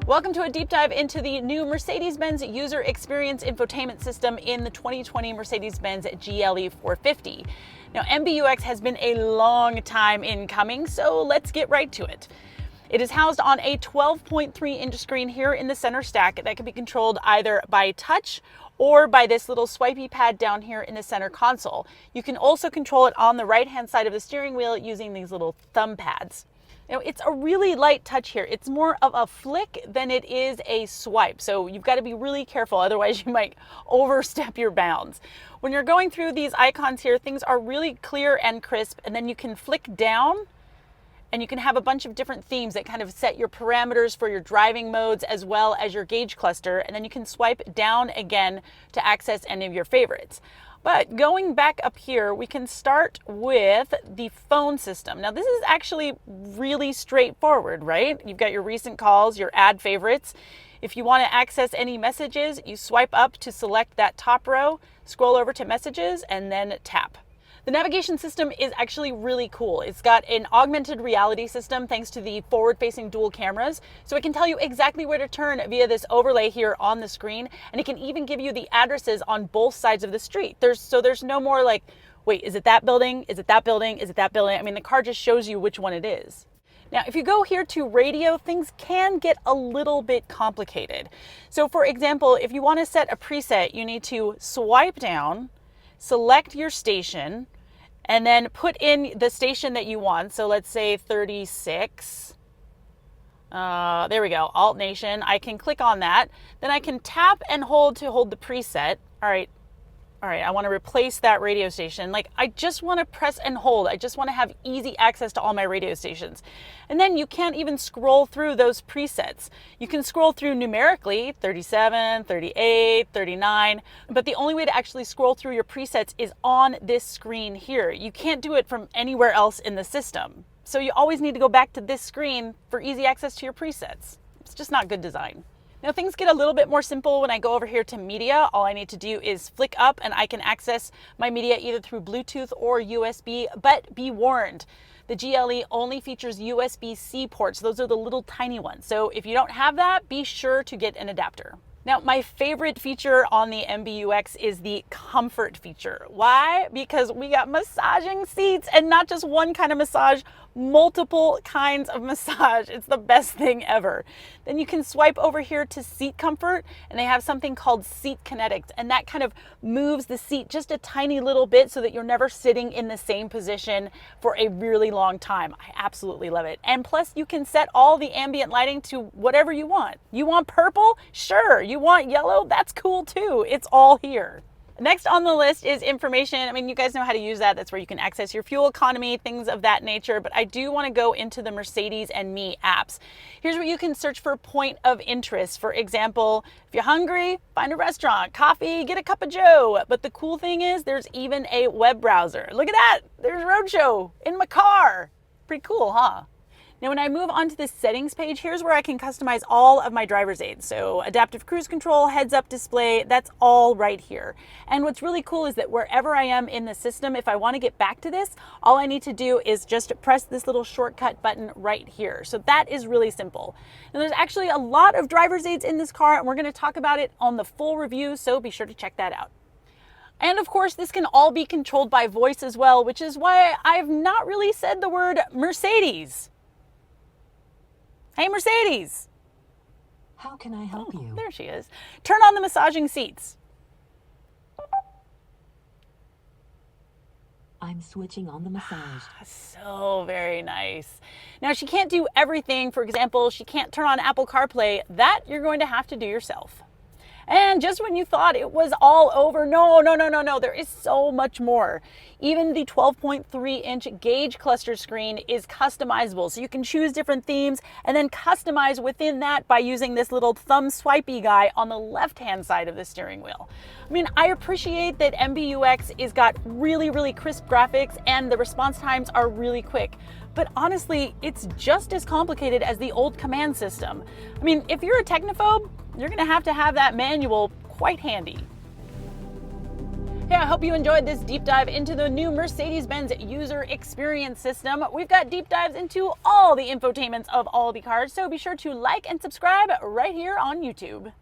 Welcome to a deep dive into the new Mercedes-Benz user experience infotainment system in the 2020 Mercedes-Benz GLE 450. Now, MBUX has been a long time in coming, so let's get right to it. It is housed on a 12.3-inch screen here in the center stack that can be controlled either by touch or by this little swipey pad down here in the center console. You can also control it on the right-hand side of the steering wheel using these little thumb pads. Now, it's a really light touch here. It's more of a flick than it is a swipe. So you've got to be really careful, otherwise you might overstep your bounds. When you're going through these icons here, things are really clear and crisp, and then you can flick down and you can have a bunch of different themes that kind of set your parameters for your driving modes as well as your gauge cluster, and then you can swipe down again to access any of your favorites. But going back up here, we can start with the phone system. Now, this is actually really straightforward, right? You've got your recent calls, your add favorites. If you want to access any messages, you swipe up to select that top row, scroll over to messages, and then tap. The navigation system is actually really cool. It's got an augmented reality system thanks to the forward-facing dual cameras, so it can tell you exactly where to turn via this overlay here on the screen, and it can even give you the addresses on both sides of the street. There's no more like, wait, is it that building? Is it that building? Is it that building? I mean, the car just shows you which one it is. Now, if you go here to radio, things can get a little bit complicated. So for example, if you want to set a preset, you need to swipe down, select your station, and then put in the station that you want. So let's say 36. There we go, Alt Nation. I can click on that. Then I can tap and hold to hold the preset. All right, I want to replace that radio station. Like, I just want to press and hold. I just want to have easy access to all my radio stations. And then you can't even scroll through those presets. You can scroll through numerically, 37, 38, 39, but the only way to actually scroll through your presets is on this screen here. You can't do it from anywhere else in the system. So you always need to go back to this screen for easy access to your presets. It's just not good design. Now, things get a little bit more simple when I go over here to media. All I need to do is flick up and I can access my media either through Bluetooth or USB, but be warned, the GLE only features USB-C ports. Those are the little tiny ones. So if you don't have that, be sure to get an adapter. Now, my favorite feature on the MBUX is the comfort feature. Why? Because we got massaging seats, and not just one kind of massage, multiple kinds of massage. It's the best thing ever. Then you can swipe over here to seat comfort, and they have something called seat kinetics, and that kind of moves the seat just a tiny little bit so that you're never sitting in the same position for a really long time. I absolutely love it. And plus, you can set all the ambient lighting to whatever you want. You want purple? Sure. You want yellow? That's cool too. It's all here. Next on the list is information. I mean, you guys know how to use that. That's where you can access your fuel economy, things of that nature. But I do want to go into the Mercedes and Me apps. Here's where you can search for point of interest. For example, if you're hungry, find a restaurant, coffee, get a cup of joe. But the cool thing is there's even a web browser. Look at that. There's Roadshow in my car. Pretty cool, huh? Now, when I move on to the settings page, here's where I can customize all of my driver's aids. So adaptive cruise control, heads-up display, that's all right here. And what's really cool is that wherever I am in the system, if I want to get back to this, all I need to do is just press this little shortcut button right here. So that is really simple. Now, there's actually a lot of driver's aids in this car, and we're going to talk about it on the full review, so be sure to check that out. And of course, this can all be controlled by voice as well, which is why I've not really said the word Mercedes. Hey, Mercedes. How can I help you? There she is. Turn on the massaging seats. I'm switching on the massage. So very nice. Now, she can't do everything. For example, she can't turn on Apple CarPlay. That you're going to have to do yourself. And just when you thought it was all over, no, there is so much more. Even the 12.3-inch gauge cluster screen is customizable. So you can choose different themes and then customize within that by using this little thumb swipey guy on the left-hand side of the steering wheel. I mean, I appreciate that MBUX is got really, really crisp graphics and the response times are really quick. But honestly, it's just as complicated as the old command system. I mean, if you're a technophobe, you're going to have that manual quite handy. Hey, I hope you enjoyed this deep dive into the new Mercedes-Benz user experience system. We've got deep dives into all the infotainments of all the cars, so be sure to like and subscribe right here on YouTube.